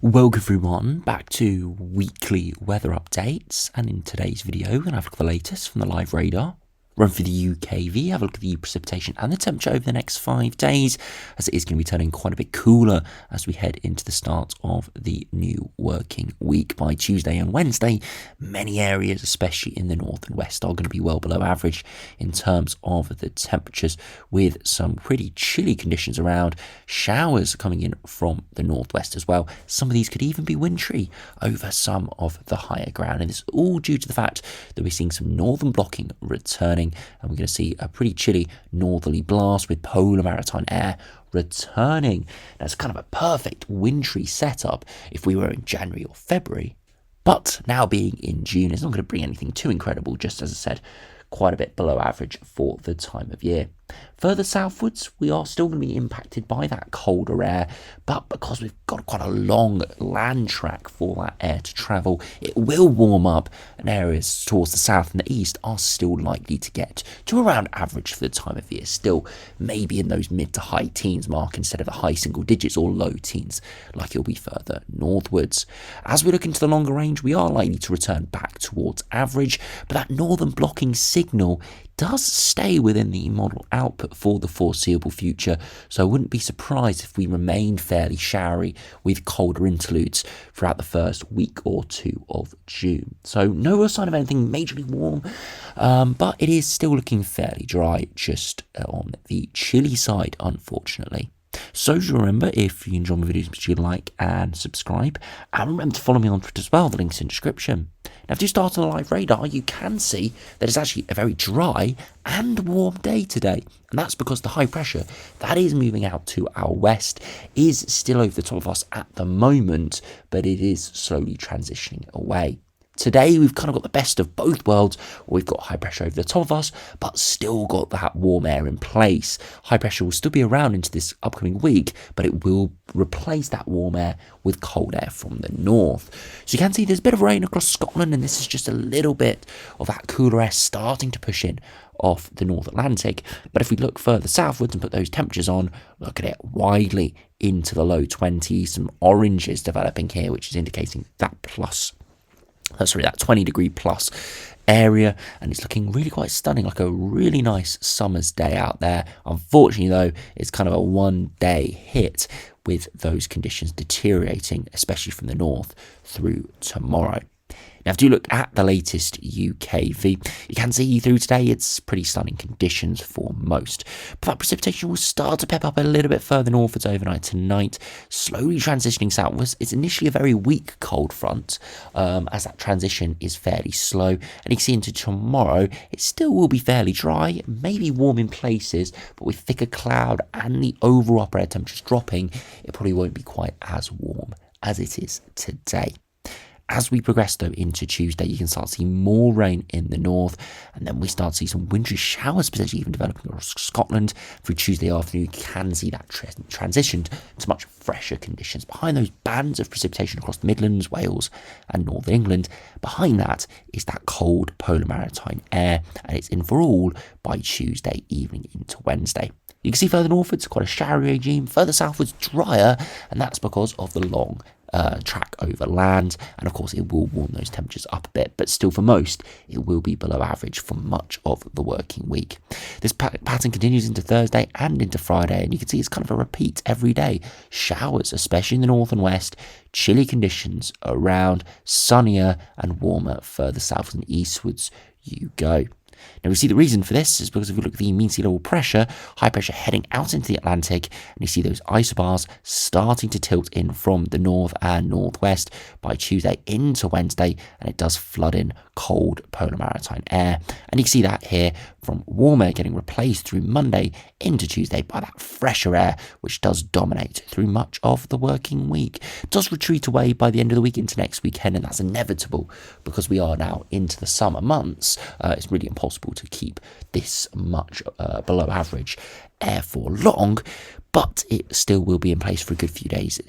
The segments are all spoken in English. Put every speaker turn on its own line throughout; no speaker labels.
Welcome everyone back to weekly weather updates, and in today's video we're going to have a look at the latest from the live radar, run through the UKV, have a look at the precipitation and the temperature over the next 5 days, as it is going to be turning quite a bit cooler as we head into the start of the new working week. By Tuesday and Wednesday, many areas, especially in the north and west, are going to be well below average in terms of the temperatures, with some pretty chilly conditions around, showers coming in from the northwest as well. Some of these could even be wintry over some of the higher ground, and it's all due to the fact that we're seeing some northern blocking returning, and we're going to see a pretty chilly northerly blast with polar maritime air returning. Now, it's kind of a perfect wintry setup if we were in January or February, but now being in June is not going to bring anything too incredible, just as I said, quite a bit below average for the time of year. Further southwards, we are still going to be impacted by that colder air, but because we've got quite a long land track for that air to travel, it will warm up, and areas towards the south and the east are still likely to get to around average for the time of year, still maybe in those mid to high teens mark instead of the high single digits or low teens like it'll be further northwards. As we look into the longer range, we are likely to return back towards average, but that northern blocking signal does stay within the model output for the foreseeable future, so I wouldn't be surprised if we remained fairly showery with colder interludes throughout the first week or two of June. So no real sign of anything majorly warm, but it is still looking fairly dry, just on the chilly side, unfortunately. So do remember, if you enjoy my videos, make sure you like and subscribe, and remember to follow me on Twitter as well, the link's in the description. Now, if you start on the live radar, you can see that it's actually a very dry and warm day today, and that's because the high pressure that is moving out to our west is still over the top of us at the moment, but it is slowly transitioning away. Today, we've kind of got the best of both worlds. We've got high pressure over the top of us, but still got that warm air in place. High pressure will still be around into this upcoming week, but it will replace that warm air with cold air from the north. So you can see there's a bit of rain across Scotland, and this is just a little bit of that cooler air starting to push in off the North Atlantic. But if we look further southwards and put those temperatures on, look at it, widely into the low 20s. Some oranges developing here, which is indicating that that 20 degree plus area, and it's looking really quite stunning, like a really nice summer's day out there. Unfortunately though, it's kind of a 1 day hit with those conditions deteriorating, especially from the north through tomorrow. Now, if you look at the latest UKV, you can see through today it's pretty stunning conditions for most. But that precipitation will start to pep up a little bit further northwards overnight tonight, slowly transitioning southwards. It's initially a very weak cold front, as that transition is fairly slow. And you can see into tomorrow, it still will be fairly dry, maybe warm in places, but with thicker cloud and the overall upper air temperatures dropping, it probably won't be quite as warm as it is today. As we progress though into Tuesday, you can start to see more rain in the north, and then we start to see some wintry showers potentially even developing across Scotland. Through Tuesday afternoon, you can see that transitioned to much fresher conditions. Behind those bands of precipitation across the Midlands, Wales and Northern England, behind that is that cold polar maritime air, and it's in for all by Tuesday evening into Wednesday. You can see further northwards, quite a showery regime, further southwards drier, and that's because of the long track over land, and of course it will warm those temperatures up a bit, but still for most it will be below average for much of the working week. This pattern continues into Thursday and into Friday, and you can see it's kind of a repeat every day. Showers, especially in the north and west, chilly conditions around, sunnier and warmer further south and eastwards you go. Now, we see the reason for this is because if we look at the mean sea level pressure, high pressure heading out into the Atlantic, and you see those isobars starting to tilt in from the north and northwest by Tuesday into Wednesday, and it does flood in cold polar maritime air. And you can see that here from warm air getting replaced through Monday into Tuesday by that fresher air, which does dominate through much of the working week. It does retreat away by the end of the week into next weekend, and that's inevitable because we are now into the summer months. It's really impossible to keep this much below average air for long, but it still will be in place for a good few days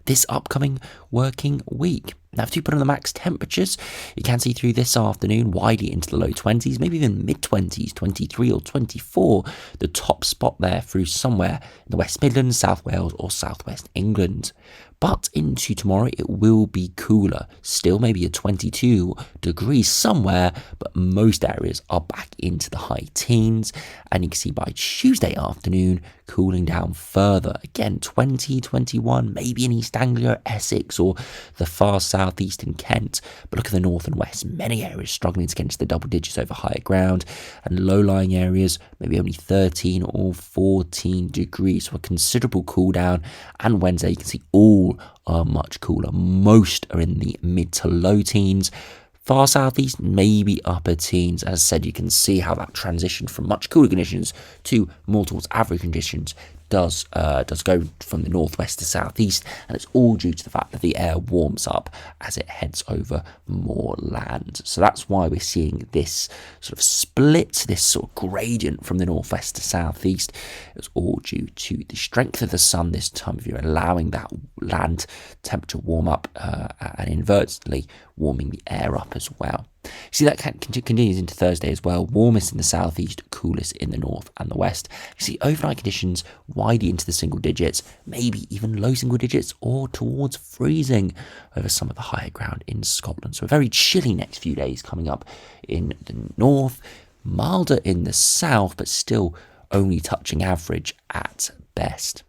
this upcoming working week. Now, if you put on the max temperatures, you can see through this afternoon widely into the low 20s, maybe even mid 20s, 23 or 24. The top spot there through somewhere in the West Midlands, South Wales or Southwest England. But into tomorrow, it will be cooler. Still maybe a 22 degrees somewhere, but most areas are back into the high teens. And you can see by Tuesday afternoon, cooling down further. Again, 20, 21, maybe in East Anglia, Essex, or the far southeast in Kent. But look at the north and west. Many areas struggling to get into the double digits over higher ground. And low-lying areas, maybe only 13 or 14 degrees. So a considerable cool down. And Wednesday, you can see all are much cooler. Most are in the mid to low teens. Far southeast, maybe upper teens. As I said, you can see how that transition from much cooler conditions to more towards average conditions does go from the northwest to southeast, and it's all due to the fact that the air warms up as it heads over more land. So that's why we're seeing this sort of split, this sort of gradient from the northwest to southeast. It's all due to the strength of the sun this time of year, allowing that land temperature warm up and inadvertently warming the air up as well. You see that continues into Thursday as well. Warmest in the southeast, coolest in the north and the west. You see overnight conditions widely into the single digits, maybe even low single digits or towards freezing over some of the higher ground in Scotland. So a very chilly next few days coming up in the north, milder in the south, but still only touching average at best.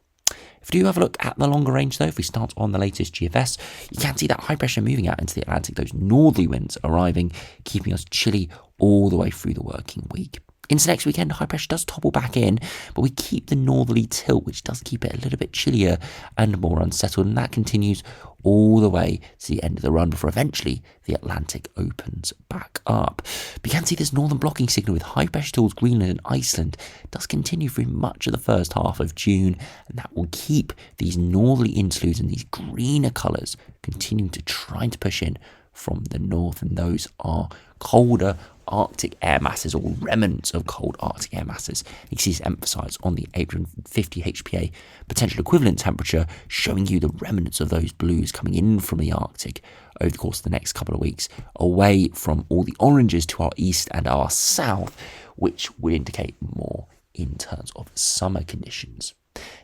If we do have a look at the longer range though, if we start on the latest GFS, you can see that high pressure moving out into the Atlantic, those northerly winds arriving, keeping us chilly all the way through the working week. Into next weekend, high pressure does topple back in, but we keep the northerly tilt, which does keep it a little bit chillier and more unsettled, and that continues all the way to the end of the run before eventually the Atlantic opens back up. But you can see this northern blocking signal with high pressure towards Greenland and Iceland does continue through much of the first half of June, and that will keep these northerly interludes and these greener colours continuing to try to push in from the north, and those are colder Arctic air masses, or remnants of cold Arctic air masses. You can see this emphasised on the 850 HPA potential equivalent temperature, showing you the remnants of those blues coming in from the Arctic over the course of the next couple of weeks, away from all the oranges to our east and our south, which would indicate more in terms of summer conditions.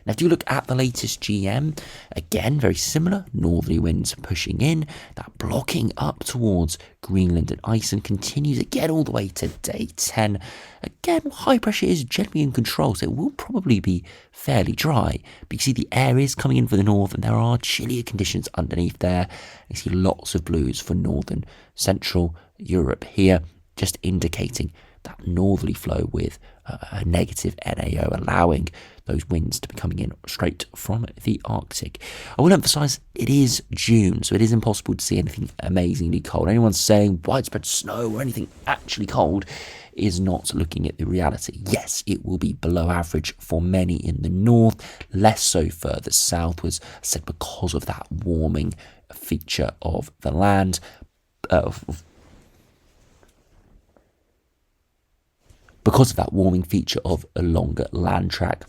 Now, if you look at the latest GM, again, very similar, northerly winds pushing in, that blocking up towards Greenland and Iceland continues again all the way to day 10. Again, high pressure is generally in control, so it will probably be fairly dry. But you see the air is coming in for the north, and there are chillier conditions underneath there. You see lots of blues for northern central Europe here, just indicating that northerly flow with a negative NAO, allowing those winds to be coming in straight from the Arctic. I will emphasise it is June, so it is impossible to see anything amazingly cold. Anyone saying widespread snow or anything actually cold is not looking at the reality. Yes, it will be below average for many in the north, less so further southwards, said because of that warming feature of the land, because of that warming feature of a longer land track.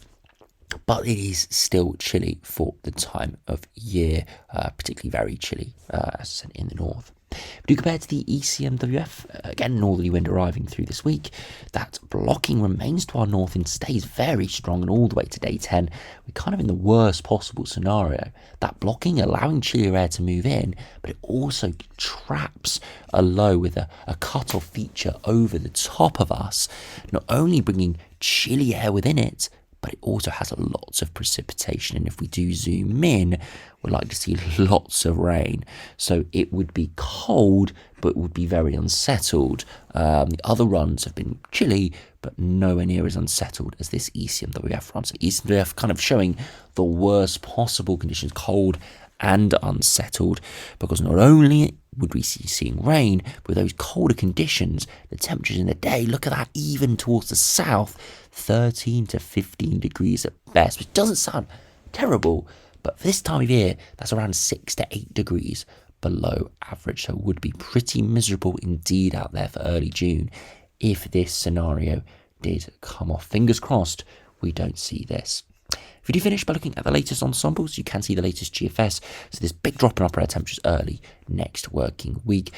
But it is still chilly for the time of year, particularly very chilly, as I said, in the north. But do compare to the ECMWF, again, northerly wind arriving through this week. That blocking remains to our north and stays very strong, and all the way to day 10, we're kind of in the worst possible scenario. That blocking allowing chillier air to move in, but it also traps a low with a cut-off feature over the top of us, not only bringing chilly air within it, but it also has lots of precipitation. And if we do zoom in, we're likely to see lots of rain. So it would be cold, but would be very unsettled. The other runs have been chilly, but nowhere near as unsettled as this ECMWF run. So ECMWF kind of showing the worst possible conditions, cold and unsettled, because not only would we see seeing rain, but with those colder conditions, the temperatures in the day, look at that, even towards the south, 13 to 15 degrees at best, which doesn't sound terrible, but for this time of year, that's around 6 to 8 degrees below average, so it would be pretty miserable indeed out there for early June if this scenario did come off. Fingers crossed we don't see this. If you do finish by looking at the latest ensembles, you can see the latest GFS. So this big drop in upper air temperatures early next working week.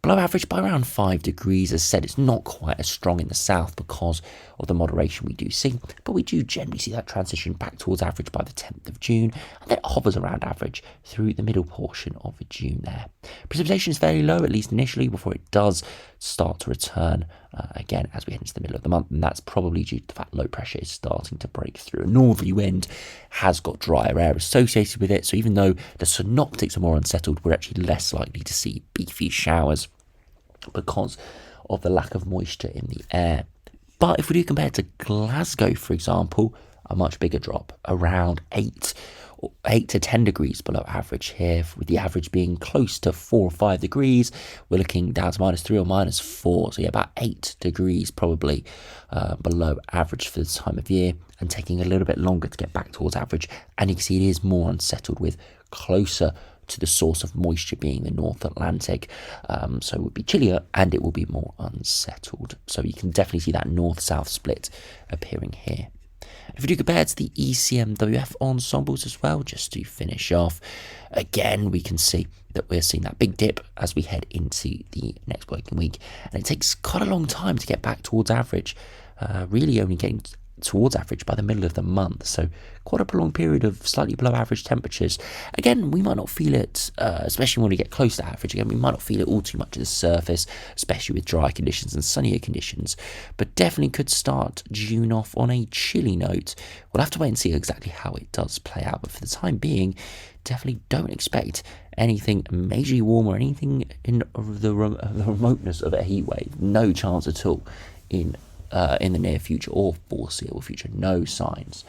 Below average by around 5 degrees. As said, it's not quite as strong in the south because of the moderation we do see, but we do generally see that transition back towards average by the 10th of June, and then it hovers around average through the middle portion of June there. Precipitation is fairly low, at least initially, before it does start to return again as we head into the middle of the month, and that's probably due to the fact low pressure is starting to break through. A northerly wind has got drier air associated with it, so even though the synoptics are more unsettled, we're actually less likely to see beefy showers because of the lack of moisture in the air. But if we do compare it to Glasgow, for example, a much bigger drop, around 8 to 10 degrees below average here, with the average being close to 4 or 5 degrees. We're looking down to -3 or -4, so yeah, about 8 degrees probably below average for this time of year, and taking a little bit longer to get back towards average. And you can see it is more unsettled, with closer to the source of moisture being the North Atlantic, so it would be chillier and it will be more unsettled. So you can definitely see that north-south split appearing here. If we do compare to the ECMWF ensembles as well, just to finish off, again we can see that we're seeing that big dip as we head into the next working week, and it takes quite a long time to get back towards average, really only getting towards average by the middle of the month, so quite a prolonged period of slightly below average temperatures. Again, we might not feel it, especially when we get close to average. Again, we might not feel it all too much at the surface, especially with dry conditions and sunnier conditions, but definitely could start June off on a chilly note. We'll have to wait and see exactly how it does play out, but for the time being, definitely don't expect anything majorly warm or anything in the remoteness of a heat wave. No chance at all in the near future or foreseeable future. No signs.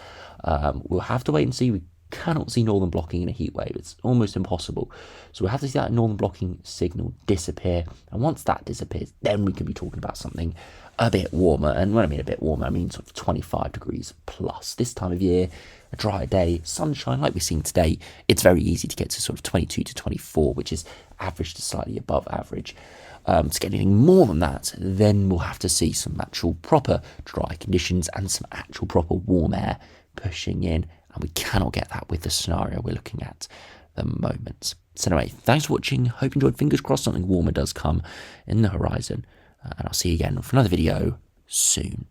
We'll have to wait and see. We cannot see northern blocking in a heat wave. It's almost impossible. So we'll have to see that northern blocking signal disappear. And once that disappears, then we can be talking about something a bit warmer. And when I mean a bit warmer, I mean sort of 25 degrees plus. This time of year, a dry day, sunshine like we're seeing today, it's very easy to get to sort of 22 to 24, which is average to slightly above average. To get anything more than that, then we'll have to see some actual proper dry conditions and some actual proper warm air pushing in, and we cannot get that with the scenario we're looking at the moment. So anyway, thanks for watching. Hope you enjoyed. Fingers crossed something warmer does come in the horizon, and I'll see you again for another video soon.